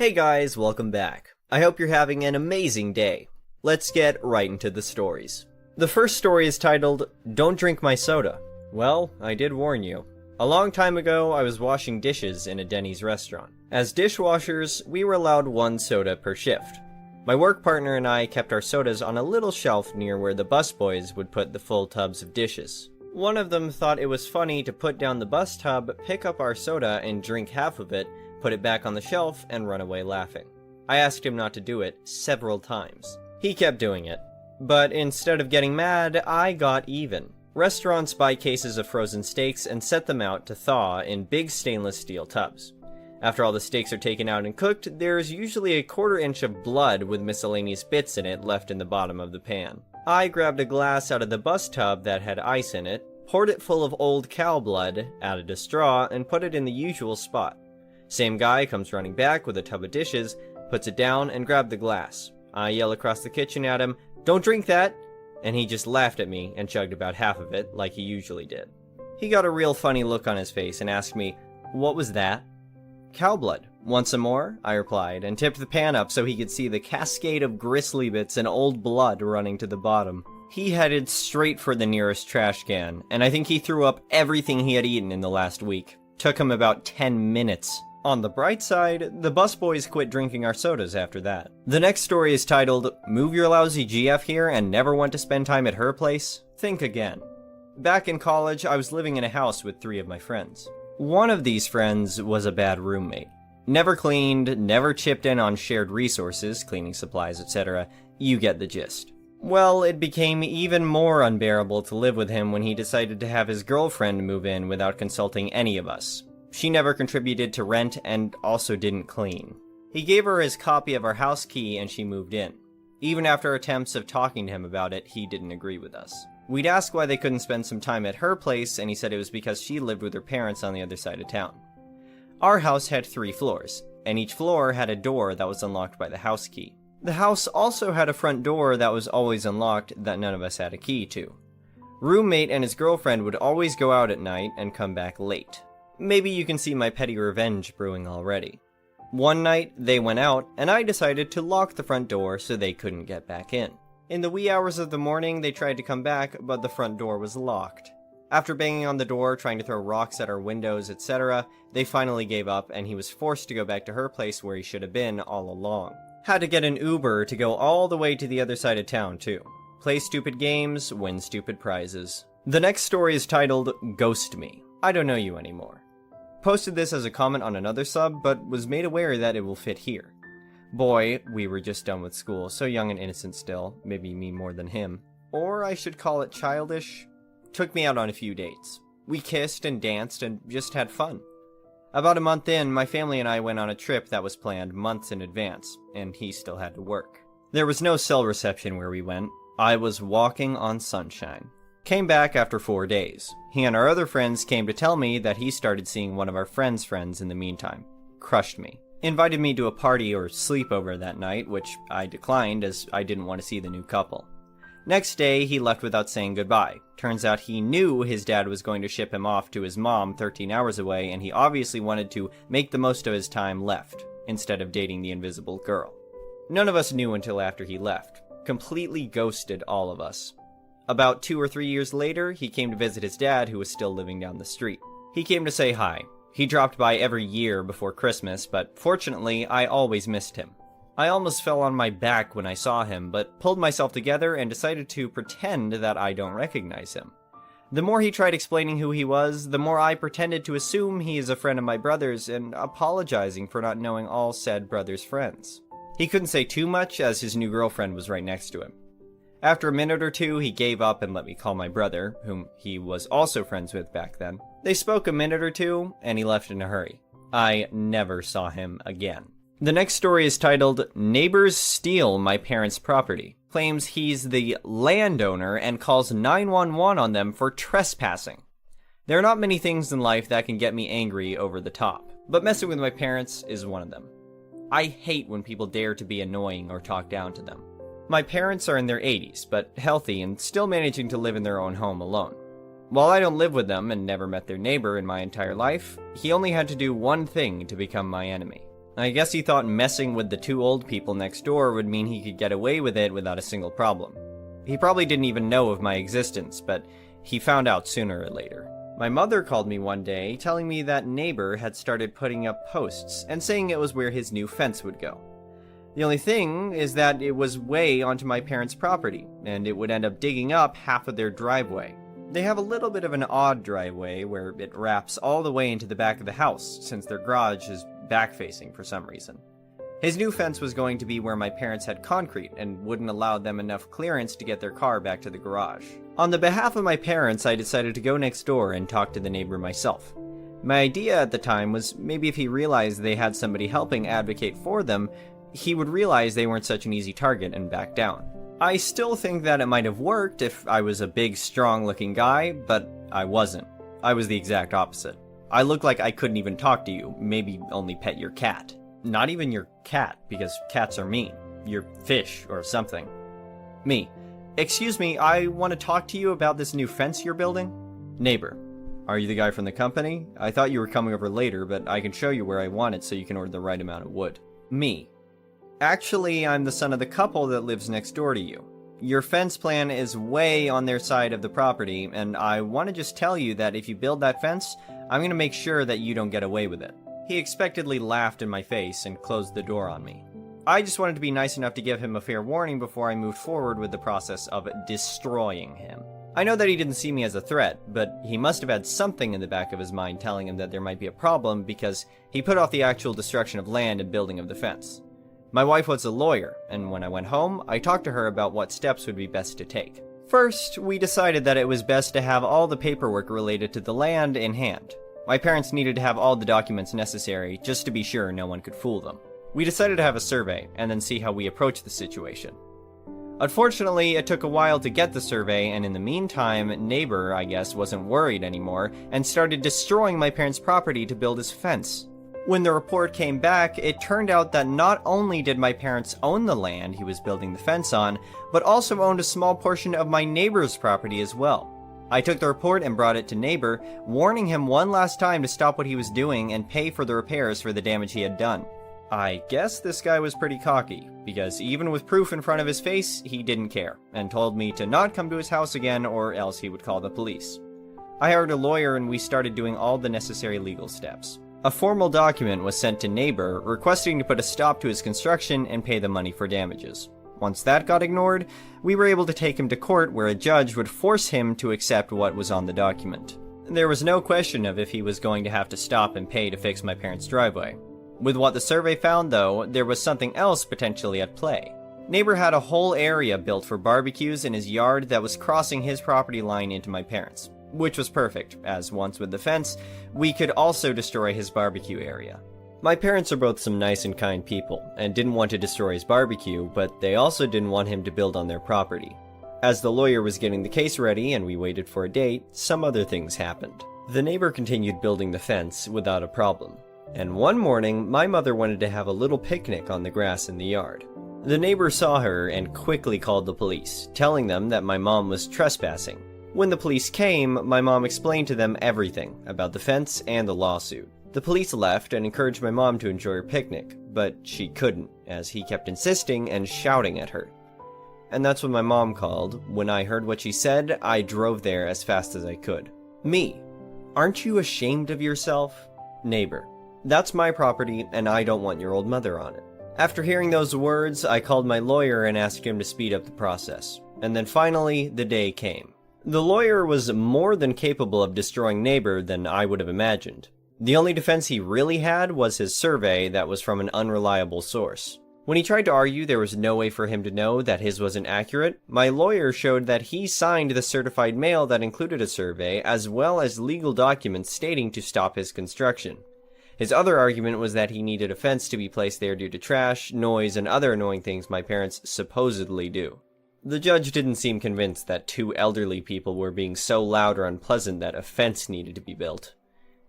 Hey guys, welcome back. I hope you're having an amazing day. Let's get right into the stories. The first story is titled, Don't Drink My Soda. Well, I did warn you. A long time ago, I was washing dishes in a Denny's restaurant. As dishwashers, we were allowed one soda per shift. My work partner and I kept our sodas on a little shelf near where the busboys would put the full tubs of dishes. One of them thought it was funny to put down the bus tub, pick up our soda and drink half of it, put it back on the shelf, and run away laughing. I asked him not to do it several times. He kept doing it. But instead of getting mad, I got even. Restaurants buy cases of frozen steaks and set them out to thaw in big stainless steel tubs. After all the steaks are taken out and cooked, there's usually a quarter-inch of blood with miscellaneous bits in it left in the bottom of the pan. I grabbed a glass out of the bus tub that had ice in it, poured it full of old cow blood, added a straw, and put it in the usual spot. Same guy comes running back with a tub of dishes, puts it down, and grabbed the glass. I yell across the kitchen at him, "Don't drink that!" And he just laughed at me and chugged about half of it, like he usually did. He got a real funny look on his face and asked me, "What was that?" "Cow blood. Want some more?" I replied, and tipped the pan up so he could see the cascade of gristly bits and old blood running to the bottom. He headed straight for the nearest trash can, and I think he threw up everything he had eaten in the last week. Took him about 10 minutes. On the bright side, the busboys quit drinking our sodas after that. The next story is titled, Move Your Lousy GF Here and Never Want to Spend Time at Her Place? Think again. Back in college, I was living in a house with 3 of my friends. One of these friends was a bad roommate. Never cleaned, never chipped in on shared resources, cleaning supplies, etc. You get the gist. Well, it became even more unbearable to live with him when he decided to have his girlfriend move in without consulting any of us. She never contributed to rent and also didn't clean. He gave her his copy of our house key and she moved in. Even after attempts of talking to him about it, he didn't agree with us. We'd ask why they couldn't spend some time at her place, and he said it was because she lived with her parents on the other side of town. Our house had 3 floors, and each floor had a door that was unlocked by the house key. The house also had a front door that was always unlocked that none of us had a key to. Roommate and his girlfriend would always go out at night and come back late. Maybe you can see my petty revenge brewing already. One night, they went out, and I decided to lock the front door so they couldn't get back in. In the wee hours of the morning, they tried to come back, but the front door was locked. After banging on the door, trying to throw rocks at our windows, etc., they finally gave up, and he was forced to go back to her place where he should have been all along. Had to get an Uber to go all the way to the other side of town, too. Play stupid games, win stupid prizes. The next story is titled, Ghost Me. I don't know you anymore. Posted this as a comment on another sub, but was made aware that it will fit here. Boy, we were just done with school, so young and innocent still, maybe me more than him. Or I should call it childish. Took me out on a few dates. We kissed and danced and just had fun. About a month in, my family and I went on a trip that was planned months in advance, and he still had to work. There was no cell reception where we went. I was walking on sunshine. Came back after 4 days. He and our other friends came to tell me that he started seeing one of our friends' friends in the meantime. Crushed me. Invited me to a party or sleepover that night, which I declined as I didn't want to see the new couple. Next day, he left without saying goodbye. Turns out he knew his dad was going to ship him off to his mom 13 hours away, and he obviously wanted to make the most of his time left, instead of dating the invisible girl. None of us knew until after he left. Completely ghosted all of us. About 2 or 3 years later, he came to visit his dad, who was still living down the street. He came to say hi. He dropped by every year before Christmas, but fortunately, I always missed him. I almost fell on my back when I saw him, but pulled myself together and decided to pretend that I don't recognize him. The more he tried explaining who he was, the more I pretended to assume he is a friend of my brother's and apologizing for not knowing all said brother's friends. He couldn't say too much as his new girlfriend was right next to him. After a minute or two, he gave up and let me call my brother, whom he was also friends with back then. They spoke a minute or two, and he left in a hurry. I never saw him again. The next story is titled, Neighbors Steal My Parents' Property. Claims he's the landowner and calls 911 on them for trespassing. There are not many things in life that can get me angry over the top, but messing with my parents is one of them. I hate when people dare to be annoying or talk down to them. My parents are in their 80s, but healthy and still managing to live in their own home alone. While I don't live with them and never met their neighbor in my entire life, he only had to do one thing to become my enemy. I guess he thought messing with the two old people next door would mean he could get away with it without a single problem. He probably didn't even know of my existence, but he found out sooner or later. My mother called me one day telling me that neighbor had started putting up posts and saying it was where his new fence would go. The only thing is that it was way onto my parents' property, and it would end up digging up half of their driveway. They have a little bit of an odd driveway where it wraps all the way into the back of the house, since their garage is back-facing for some reason. His new fence was going to be where my parents had concrete and wouldn't allow them enough clearance to get their car back to the garage. On the behalf of my parents, I decided to go next door and talk to the neighbor myself. My idea at the time was maybe if he realized they had somebody helping advocate for them, he would realize they weren't such an easy target and back down. I still think that it might have worked if I was a big, strong-looking guy, but I wasn't. I was the exact opposite. I looked like I couldn't even talk to you, maybe only pet your cat. Not even your cat, because cats are mean. Your fish, or something. Me. Excuse me, I want to talk to you about this new fence you're building? Neighbor. Are you the guy from the company? I thought you were coming over later, but I can show you where I want it so you can order the right amount of wood. Me. Actually, I'm the son of the couple that lives next door to you. Your fence plan is way on their side of the property, and I want to just tell you that if you build that fence, I'm going to make sure that you don't get away with it. He expectedly laughed in my face and closed the door on me. I just wanted to be nice enough to give him a fair warning before I moved forward with the process of destroying him. I know that he didn't see me as a threat, but he must have had something in the back of his mind telling him that there might be a problem because he put off the actual destruction of land and building of the fence. My wife was a lawyer, and when I went home, I talked to her about what steps would be best to take. First, we decided that it was best to have all the paperwork related to the land in hand. My parents needed to have all the documents necessary just to be sure no one could fool them. We decided to have a survey, and then see how we approached the situation. Unfortunately, it took a while to get the survey, and in the meantime, neighbor, I guess, wasn't worried anymore, and started destroying my parents' property to build his fence. When the report came back, it turned out that not only did my parents own the land he was building the fence on, but also owned a small portion of my neighbor's property as well. I took the report and brought it to neighbor, warning him one last time to stop what he was doing and pay for the repairs for the damage he had done. I guess this guy was pretty cocky, because even with proof in front of his face, he didn't care, and told me to not come to his house again or else he would call the police. I hired a lawyer and we started doing all the necessary legal steps. A formal document was sent to neighbor requesting to put a stop to his construction and pay the money for damages. Once that got ignored, we were able to take him to court where a judge would force him to accept what was on the document. There was no question of if he was going to have to stop and pay to fix my parents' driveway. With what the survey found, though, there was something else potentially at play. Neighbor had a whole area built for barbecues in his yard that was crossing his property line into my parents', which was perfect, as once with the fence, we could also destroy his barbecue area. My parents are both some nice and kind people, and didn't want to destroy his barbecue, but they also didn't want him to build on their property. As the lawyer was getting the case ready and we waited for a date, some other things happened. The neighbor continued building the fence without a problem. And one morning, my mother wanted to have a little picnic on the grass in the yard. The neighbor saw her and quickly called the police, telling them that my mom was trespassing. When the police came, my mom explained to them everything about the fence and the lawsuit. The police left and encouraged my mom to enjoy her picnic, but she couldn't, as he kept insisting and shouting at her. And that's when my mom called. When I heard what she said, I drove there as fast as I could. Me. Aren't you ashamed of yourself? Neighbor. That's my property, and I don't want your old mother on it. After hearing those words, I called my lawyer and asked him to speed up the process. And then finally, the day came. The lawyer was more than capable of destroying neighbor than I would have imagined. The only defense he really had was his survey that was from an unreliable source. When he tried to argue there was no way for him to know that his wasn't accurate, my lawyer showed that he signed the certified mail that included a survey as well as legal documents stating to stop his construction. His other argument was that he needed a fence to be placed there due to trash, noise, and other annoying things my parents supposedly do. The judge didn't seem convinced that two elderly people were being so loud or unpleasant that a fence needed to be built.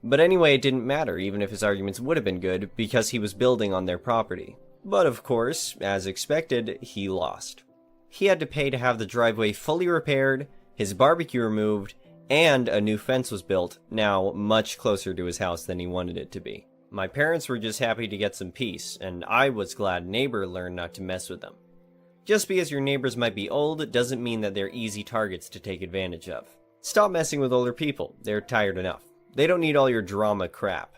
But anyway, it didn't matter even if his arguments would have been good because he was building on their property. But of course, as expected, he lost. He had to pay to have the driveway fully repaired, his barbecue removed, and a new fence was built, now much closer to his house than he wanted it to be. My parents were just happy to get some peace, and I was glad neighbor learned not to mess with them. Just because your neighbors might be old doesn't mean that they're easy targets to take advantage of. Stop messing with older people, they're tired enough. They don't need all your drama crap.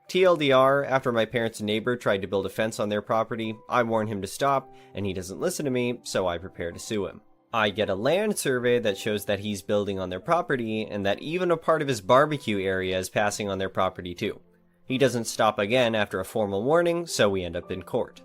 TLDR, after my parents' neighbor tried to build a fence on their property, I warned him to stop, and he doesn't listen to me, so I prepare to sue him. I get a land survey that shows that he's building on their property, and that even a part of his barbecue area is passing on their property too. He doesn't stop again after a formal warning, so we end up in court.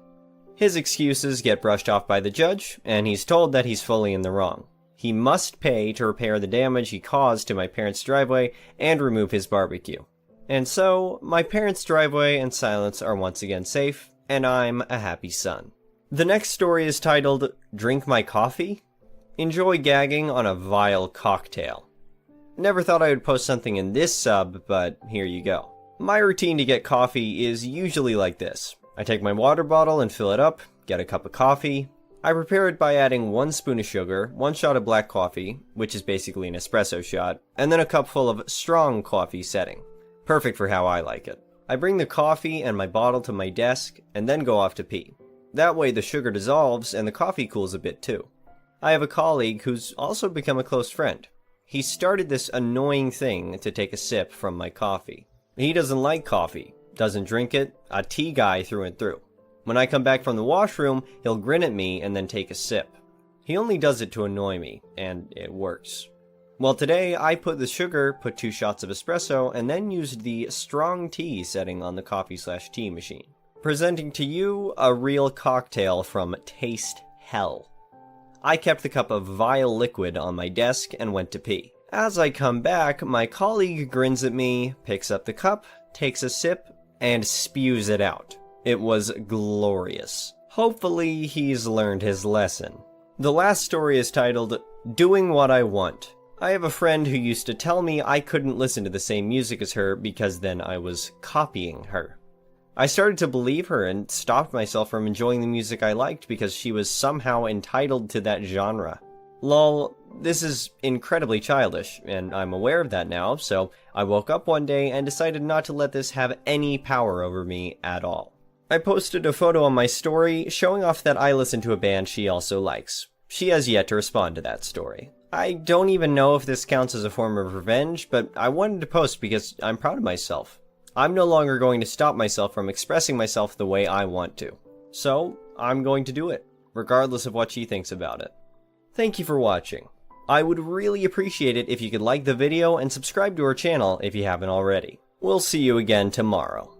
His excuses get brushed off by the judge, and he's told that he's fully in the wrong. He must pay to repair the damage he caused to my parents' driveway and remove his barbecue. And so, my parents' driveway and silence are once again safe, and I'm a happy son. The next story is titled, Drink My Coffee? Enjoy gagging on a vile cocktail. Never thought I would post something in this sub, but here you go. My routine to get coffee is usually like this. I take my water bottle and fill it up, get a cup of coffee. I prepare it by adding 1 spoon of sugar, 1 shot of black coffee, which is basically an espresso shot, and then a cup full of strong coffee setting. Perfect for how I like it. I bring the coffee and my bottle to my desk, and then go off to pee. That way the sugar dissolves and the coffee cools a bit too. I have a colleague who's also become a close friend. He started this annoying thing to take a sip from my coffee. He doesn't like coffee, doesn't drink it, a tea guy through and through. When I come back from the washroom, he'll grin at me and then take a sip. He only does it to annoy me, and it works. Well, today I put 2 shots of espresso, and then used the strong tea setting on the coffee/tea machine. Presenting to you a real cocktail from Taste Hell. I kept the cup of vile liquid on my desk and went to pee. As I come back, my colleague grins at me, picks up the cup, takes a sip, and spews it out. It was glorious. Hopefully he's learned his lesson. The last story is titled, Doing What I Want. I have a friend who used to tell me I couldn't listen to the same music as her because then I was copying her. I started to believe her and stopped myself from enjoying the music I liked because she was somehow entitled to that genre. Lol, this is incredibly childish, and I'm aware of that now, so I woke up one day and decided not to let this have any power over me at all. I posted a photo on my story showing off that I listen to a band she also likes. She has yet to respond to that story. I don't even know if this counts as a form of revenge, but I wanted to post because I'm proud of myself. I'm no longer going to stop myself from expressing myself the way I want to. So, I'm going to do it, regardless of what she thinks about it. Thank you for watching. I would really appreciate it if you could like the video and subscribe to our channel if you haven't already. We'll see you again tomorrow.